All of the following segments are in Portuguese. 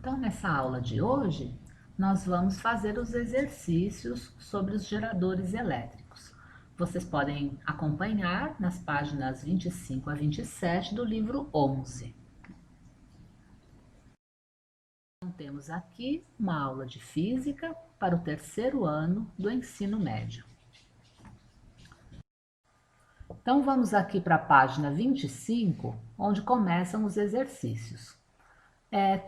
Então, nessa aula de hoje, nós vamos fazer os exercícios sobre os geradores elétricos. Vocês podem acompanhar nas páginas 25 a 27 do livro 11. Então, temos aqui uma aula de física para o terceiro ano do ensino médio. Então, vamos aqui para a página 25, onde começam os exercícios.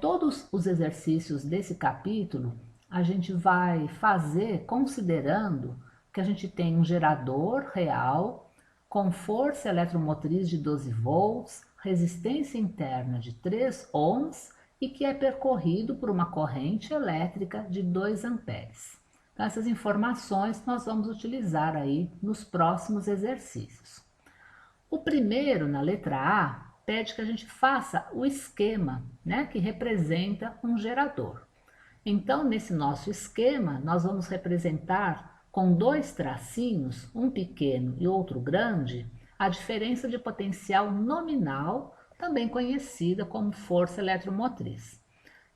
Todos os exercícios desse capítulo a gente vai fazer considerando que a gente tem um gerador real com força eletromotriz de 12 volts, resistência interna de 3 ohms e que é percorrido por uma corrente elétrica de 2 amperes. Então, essas informações nós vamos utilizar aí nos próximos exercícios. O primeiro, na letra A, pede que a gente faça o esquema, né, que representa um gerador. Então, nesse nosso esquema, nós vamos representar com dois tracinhos, um pequeno e outro grande, a diferença de potencial nominal, também conhecida como força eletromotriz.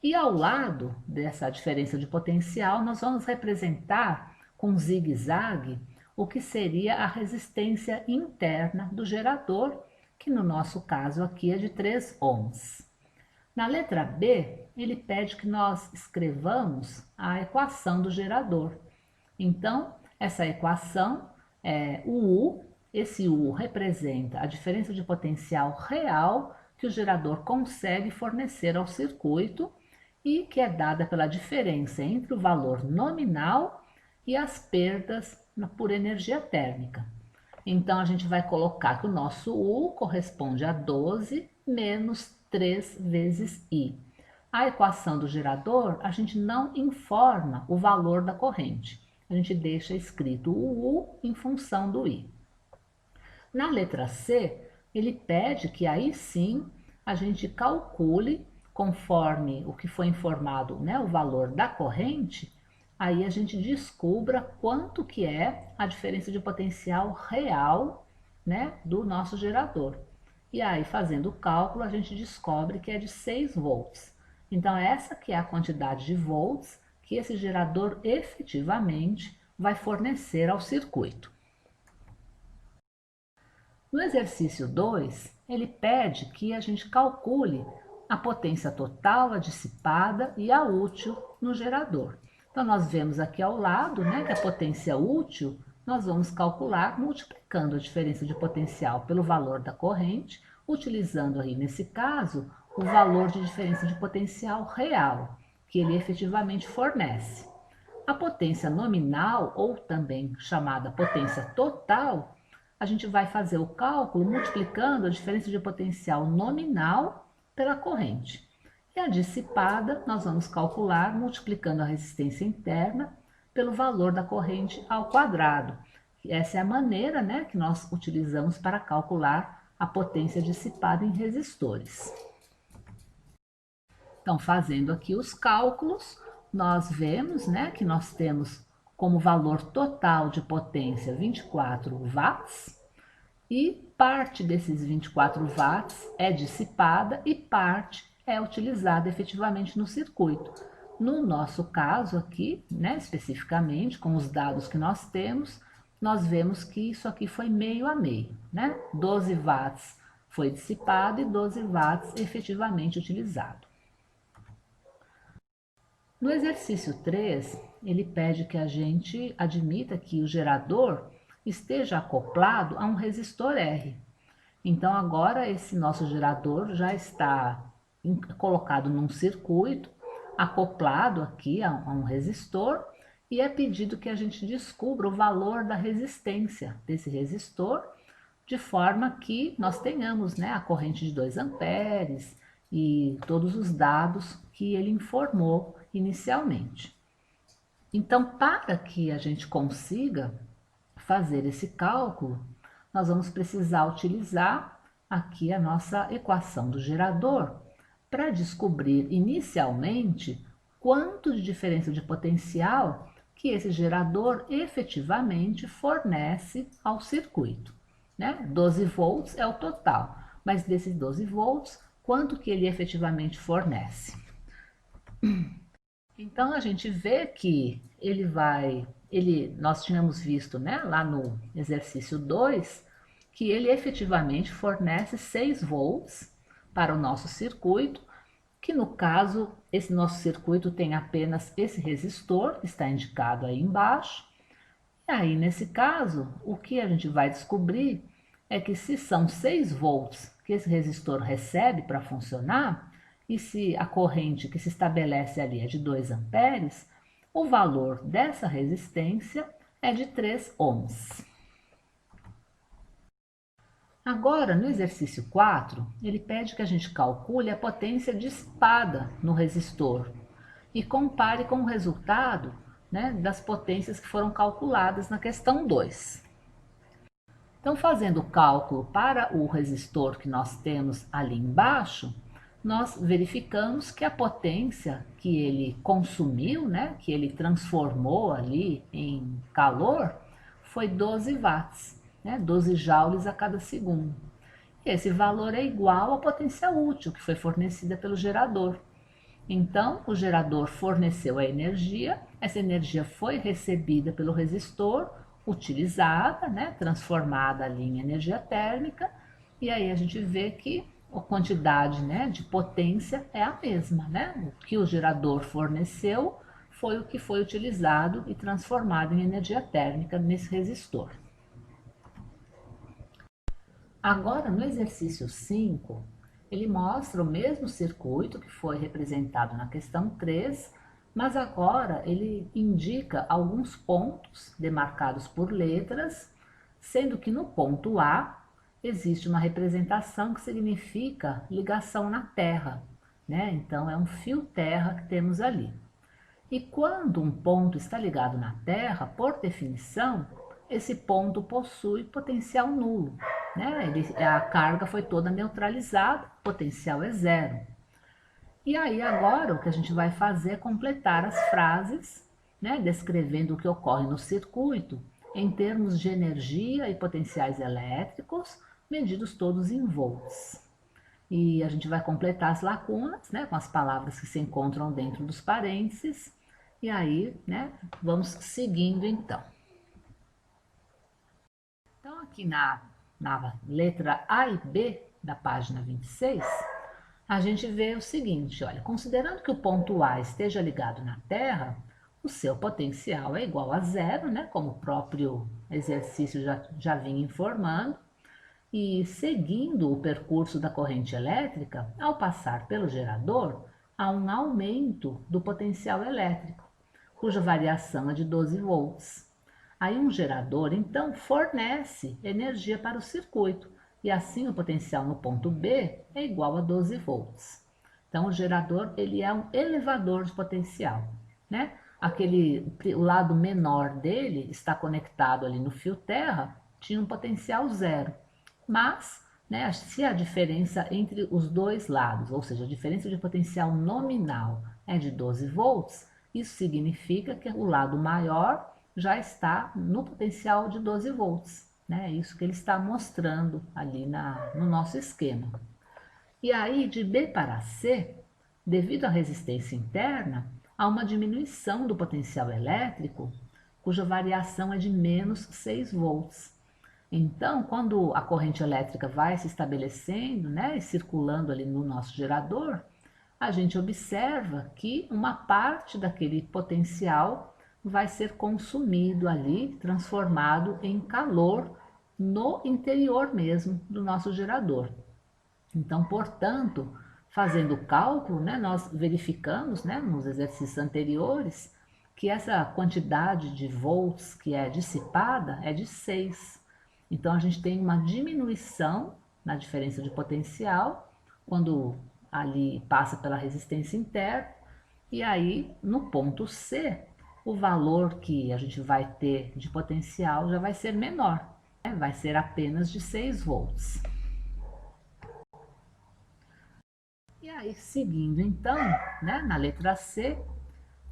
E ao lado dessa diferença de potencial, nós vamos representar com zigue-zague o que seria a resistência interna do gerador, que no nosso caso aqui é de 3 ohms. Na letra B, ele pede que nós escrevamos a equação do gerador. Então, essa equação é o U, esse U representa a diferença de potencial real que o gerador consegue fornecer ao circuito e que é dada pela diferença entre o valor nominal e as perdas por energia térmica. Então, a gente vai colocar que o nosso U corresponde a 12 menos 3 vezes I. A equação do gerador, a gente não informa o valor da corrente. A gente deixa escrito o U em função do I. Na letra C, ele pede que aí sim a gente calcule, conforme o que foi informado, né, o valor da corrente, aí a gente descubra quanto que é a diferença de potencial real, né, do nosso gerador. E aí, fazendo o cálculo, a gente descobre que é de 6 volts. Então, essa que é a quantidade de volts que esse gerador efetivamente vai fornecer ao circuito. No exercício 2, ele pede que a gente calcule a potência total, a dissipada e a útil no gerador. Então, nós vemos aqui ao lado, né, que a potência útil nós vamos calcular multiplicando a diferença de potencial pelo valor da corrente, utilizando aí, nesse caso, o valor de diferença de potencial real, que ele efetivamente fornece. A potência nominal, ou também chamada potência total, a gente vai fazer o cálculo multiplicando a diferença de potencial nominal pela corrente. E a dissipada, nós vamos calcular multiplicando a resistência interna pelo valor da corrente ao quadrado. Essa é a maneira, né, que nós utilizamos para calcular a potência dissipada em resistores. Então, fazendo aqui os cálculos, nós vemos, né, que nós temos como valor total de potência 24 watts e parte desses 24 watts é dissipada e parte é utilizada efetivamente no circuito. No nosso caso aqui, né, especificamente com os dados que nós temos, nós vemos que isso aqui foi meio a meio, né? 12 watts foi dissipado e 12 watts efetivamente utilizado. No exercício 3, ele pede que a gente admita que o gerador esteja acoplado a um resistor R. Então, agora esse nosso gerador já está colocado num circuito, acoplado aqui a um resistor, e é pedido que a gente descubra o valor da resistência desse resistor, de forma que nós tenhamos, né, a corrente de 2 amperes e todos os dados que ele informou inicialmente. Então, para que a gente consiga fazer esse cálculo, nós vamos precisar utilizar aqui a nossa equação do gerador para descobrir inicialmente quanto de diferença de potencial que esse gerador efetivamente fornece ao circuito, né? 12 volts é o total, mas desses 12 volts, quanto que ele efetivamente fornece? Então a gente vê que nós tínhamos visto, né, lá no exercício 2, que ele efetivamente fornece 6 volts para o nosso circuito, que no caso, esse nosso circuito tem apenas esse resistor, que está indicado aí embaixo. E aí, nesse caso, o que a gente vai descobrir é que se são 6 volts que esse resistor recebe para funcionar, e se a corrente que se estabelece ali é de 2 amperes, o valor dessa resistência é de 3 ohms. Agora, no exercício 4, ele pede que a gente calcule a potência dissipada no resistor e compare com o resultado, né, das potências que foram calculadas na questão 2. Então, fazendo o cálculo para o resistor que nós temos ali embaixo, nós verificamos que a potência que ele consumiu, né, que ele transformou ali em calor, foi 12 watts, né, 12 joules a cada segundo. E esse valor é igual à potência útil que foi fornecida pelo gerador. Então, o gerador forneceu a energia, essa energia foi recebida pelo resistor, utilizada, né, transformada ali em energia térmica, e aí a gente vê que a quantidade, né, de potência é a mesma, né? O que o gerador forneceu foi o que foi utilizado e transformado em energia térmica nesse resistor. Agora, no exercício 5, ele mostra o mesmo circuito que foi representado na questão 3, mas agora ele indica alguns pontos demarcados por letras, sendo que no ponto A existe uma representação que significa ligação na terra, né? Então é um fio terra que temos ali. E quando um ponto está ligado na Terra, por definição, esse ponto possui potencial nulo, né? A carga foi toda neutralizada, potencial é zero. E aí agora o que a gente vai fazer é completar as frases, né, descrevendo o que ocorre no circuito em termos de energia e potenciais elétricos, medidos todos em volts. E a gente vai completar as lacunas, né, com as palavras que se encontram dentro dos parênteses. E aí, né, vamos seguindo então. Então, aqui na letra A e B da página 26, a gente vê o seguinte, olha, considerando que o ponto A esteja ligado na Terra, o seu potencial é igual a zero, né, como o próprio exercício já vinha informando, e seguindo o percurso da corrente elétrica, ao passar pelo gerador, há um aumento do potencial elétrico, cuja variação é de 12 volts. Aí um gerador, então, fornece energia para o circuito, e assim o potencial no ponto B é igual a 12 volts. Então o gerador ele é um elevador de potencial, né? O lado menor dele está conectado ali no fio terra, tinha um potencial zero. Mas, né, se a diferença entre os dois lados, ou seja, a diferença de potencial nominal é de 12 volts, isso significa que o lado maior já está no potencial de 12 volts. Né? É isso que ele está mostrando ali no nosso esquema. E aí, de B para C, devido à resistência interna, há uma diminuição do potencial elétrico, cuja variação é de menos 6 volts. Então, quando a corrente elétrica vai se estabelecendo, né, e circulando ali no nosso gerador, a gente observa que uma parte daquele potencial vai ser consumido ali, transformado em calor no interior mesmo do nosso gerador. Então, portanto, fazendo o cálculo, né, nós verificamos, né, nos exercícios anteriores que essa quantidade de volts que é dissipada é de 6. Então, a gente tem uma diminuição na diferença de potencial quando ali passa pela resistência interna. E aí, no ponto C, o valor que a gente vai ter de potencial já vai ser menor, né? Vai ser apenas de 6 volts. E aí, seguindo então, né, na letra C,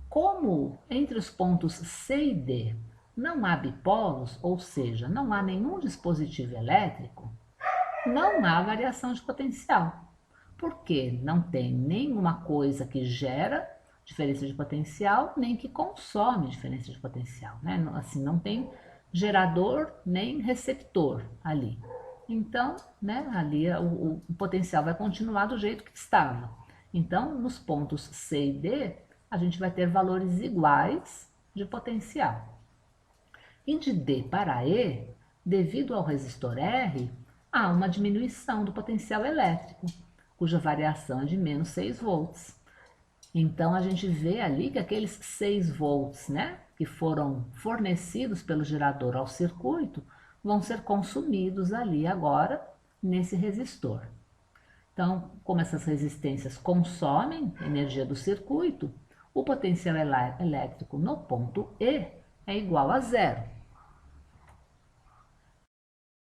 como entre os pontos C e D não há bipolos, ou seja, não há nenhum dispositivo elétrico, não há variação de potencial, porque não tem nenhuma coisa que gera diferença de potencial, nem que consome diferença de potencial, né? Assim, não tem gerador nem receptor ali. Então, né, ali o potencial vai continuar do jeito que estava. Então, nos pontos C e D, a gente vai ter valores iguais de potencial. E de D para E, devido ao resistor R, há uma diminuição do potencial elétrico, cuja variação é de menos 6 volts. Então a gente vê ali que aqueles 6 volts, né, que foram fornecidos pelo gerador ao circuito, vão ser consumidos ali agora nesse resistor. Então, como essas resistências consomem energia do circuito, o potencial elétrico no ponto E é igual a zero.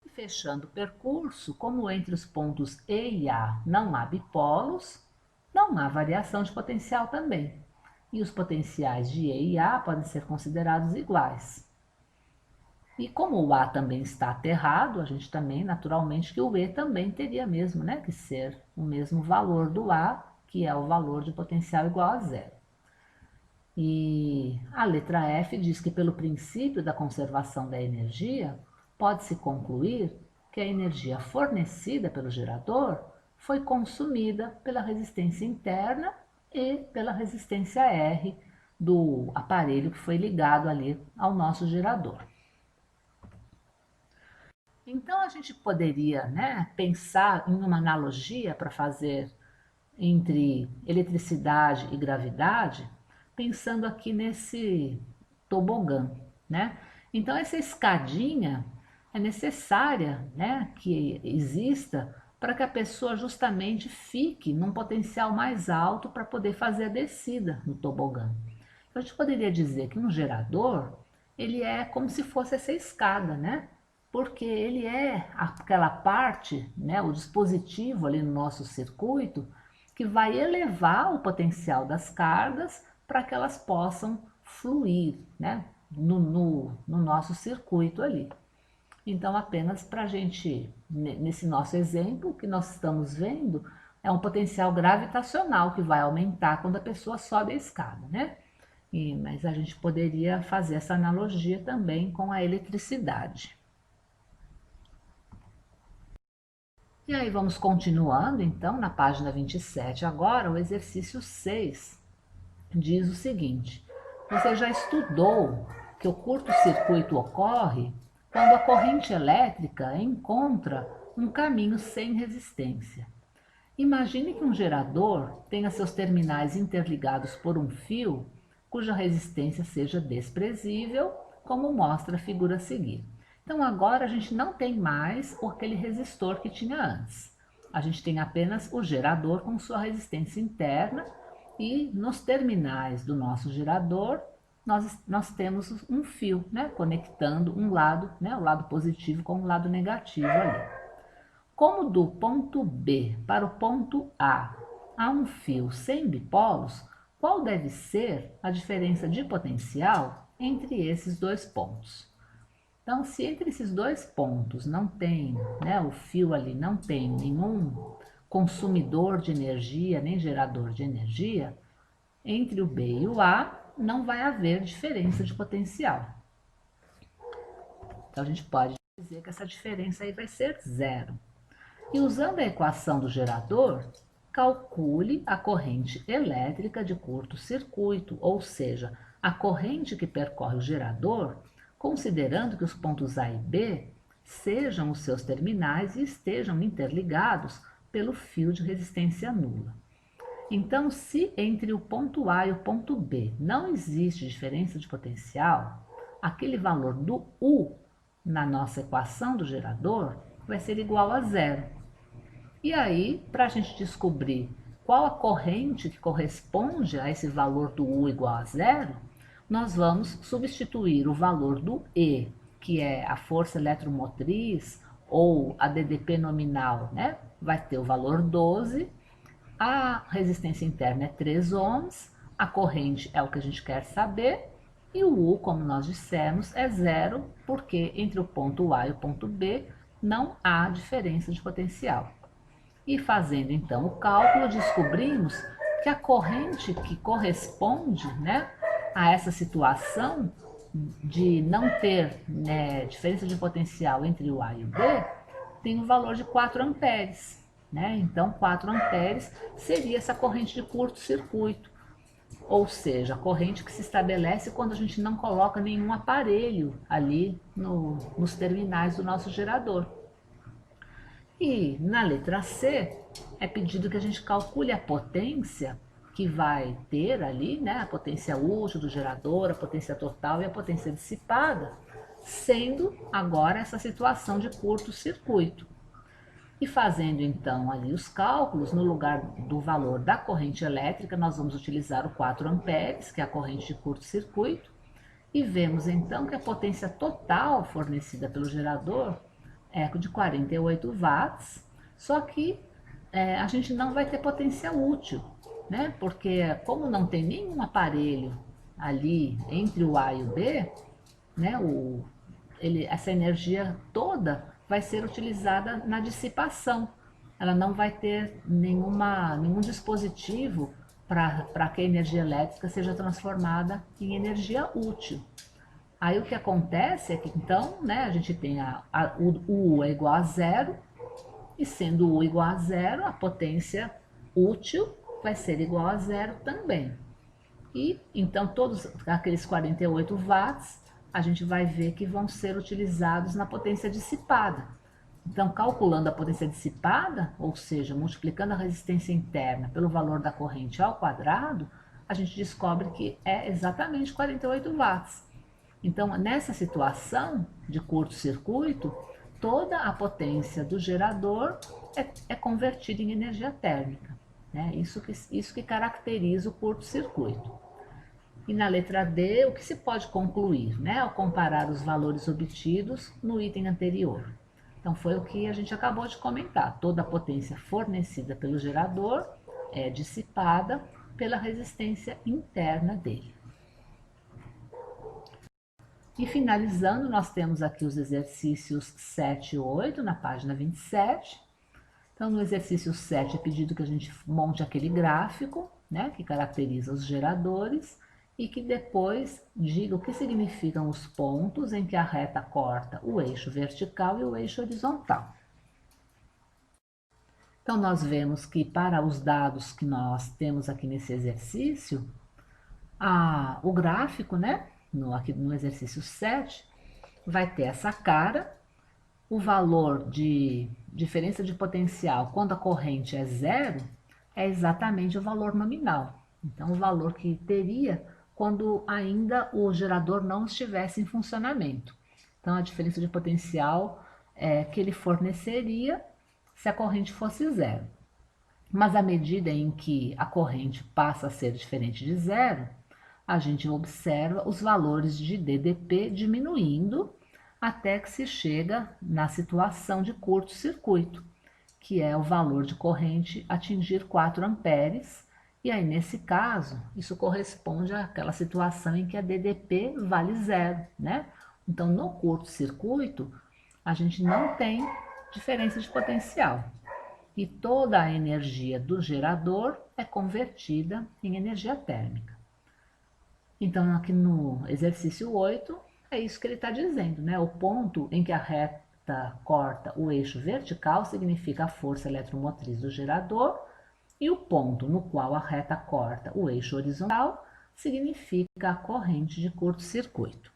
E fechando o percurso, como entre os pontos E e A não há bipolos, não há variação de potencial também. E os potenciais de E e A podem ser considerados iguais. E como o A também está aterrado, a gente também, naturalmente, que o E também teria mesmo, né, que ser o mesmo valor do A, que é o valor de potencial igual a zero. E a letra F diz que pelo princípio da conservação da energia, pode-se concluir que a energia fornecida pelo gerador foi consumida pela resistência interna e pela resistência R do aparelho que foi ligado ali ao nosso gerador. Então a gente poderia, né, pensar em uma analogia para fazer entre eletricidade e gravidade, pensando aqui nesse tobogã, né? Então essa escadinha é necessária, né, que exista para que a pessoa justamente fique num potencial mais alto para poder fazer a descida no tobogã. Então, a gente poderia dizer que um gerador, ele é como se fosse essa escada, né? Porque ele é aquela parte, né, o dispositivo ali no nosso circuito, que vai elevar o potencial das cargas para que elas possam fluir, né, no nosso circuito ali. Então, apenas para a gente, nesse nosso exemplo, o que nós estamos vendo é um potencial gravitacional que vai aumentar quando a pessoa sobe a escada, né? Mas a gente poderia fazer essa analogia também com a eletricidade. E aí vamos continuando, então, na página 27 agora, o exercício 6 diz o seguinte: você já estudou que o curto-circuito ocorre quando a corrente elétrica encontra um caminho sem resistência. Imagine que um gerador tenha seus terminais interligados por um fio cuja resistência seja desprezível, como mostra a figura a seguir. Então agora a gente não tem mais aquele resistor que tinha antes. A gente tem apenas o gerador com sua resistência interna e nos terminais do nosso gerador nós temos um fio, né, conectando um lado, né, o lado positivo com o lado negativo ali. Como do ponto B para o ponto A há um fio sem bipolos, qual deve ser a diferença de potencial entre esses dois pontos? Então, se entre esses dois pontos não tem, né, o fio ali não tem nenhum consumidor de energia, nem gerador de energia, entre o B e o A não vai haver diferença de potencial. Então, a gente pode dizer que essa diferença aí vai ser zero. E usando a equação do gerador, calcule a corrente elétrica de curto-circuito, ou seja, a corrente que percorre o gerador, considerando que os pontos A e B sejam os seus terminais e estejam interligados pelo fio de resistência nula. Então, se entre o ponto A e o ponto B não existe diferença de potencial, aquele valor do U na nossa equação do gerador vai ser igual a zero. E aí, para a gente descobrir qual a corrente que corresponde a esse valor do U igual a zero, nós vamos substituir o valor do E, que é a força eletromotriz, ou a DDP nominal, né? Vai ter o valor 12, a resistência interna é 3 ohms, a corrente é o que a gente quer saber, e o U, como nós dissemos, é zero, porque entre o ponto A e o ponto B não há diferença de potencial. E fazendo então o cálculo, descobrimos que a corrente que corresponde, né, a essa situação de não ter, né, diferença de potencial entre o A e o B, tem um valor de 4 amperes. Né? Então, 4 amperes seria essa corrente de curto-circuito, ou seja, a corrente que se estabelece quando a gente não coloca nenhum aparelho ali nos terminais do nosso gerador. E na letra C é pedido que a gente calcule a potência que vai ter ali, né, a potência útil do gerador, a potência total e a potência dissipada, sendo agora essa situação de curto-circuito. E fazendo então ali os cálculos, no lugar do valor da corrente elétrica, nós vamos utilizar o 4 amperes, que é a corrente de curto-circuito, e vemos então que a potência total fornecida pelo gerador é de 48 watts, só que a gente não vai ter potência útil, né? Porque como não tem nenhum aparelho ali entre o A e o B, né? Essa energia toda vai ser utilizada na dissipação. Ela não vai ter nenhum dispositivo para que a energia elétrica seja transformada em energia útil. Aí o que acontece é que então, né, a gente tem o U é igual a zero, e sendo o U igual a zero, a potência útil vai ser igual a zero também. E então todos aqueles 48 watts a gente vai ver que vão ser utilizados na potência dissipada. Então, calculando a potência dissipada, ou seja, multiplicando a resistência interna pelo valor da corrente ao quadrado, a gente descobre que é exatamente 48 watts. Então, nessa situação de curto-circuito, toda a potência do gerador é convertida em energia térmica. Né? Isso que caracteriza o curto-circuito. E na letra D, o que se pode concluir, né, ao comparar os valores obtidos no item anterior? Então, foi o que a gente acabou de comentar. Toda a potência fornecida pelo gerador é dissipada pela resistência interna dele. E finalizando, nós temos aqui os exercícios 7 e 8 na página 27. Então, no exercício 7 é pedido que a gente monte aquele gráfico, né, que caracteriza os geradores e que depois diga o que significam os pontos em que a reta corta o eixo vertical e o eixo horizontal. Então, nós vemos que para os dados que nós temos aqui nesse exercício, o gráfico, né, aqui no exercício 7, vai ter essa cara, o valor de diferença de potencial quando a corrente é zero é exatamente o valor nominal. Então, o valor que teria quando ainda o gerador não estivesse em funcionamento. Então, a diferença de potencial que ele forneceria se a corrente fosse zero. Mas à medida em que a corrente passa a ser diferente de zero, a gente observa os valores de DDP diminuindo até que se chega na situação de curto-circuito, que é o valor de corrente atingir 4 amperes, e aí nesse caso, isso corresponde àquela situação em que a DDP vale zero, né? Então, no curto-circuito, a gente não tem diferença de potencial, e toda a energia do gerador é convertida em energia térmica. Então, aqui no exercício 8, é isso que ele está dizendo, né? O ponto em que a reta corta o eixo vertical significa a força eletromotriz do gerador, e o ponto no qual a reta corta o eixo horizontal significa a corrente de curto-circuito.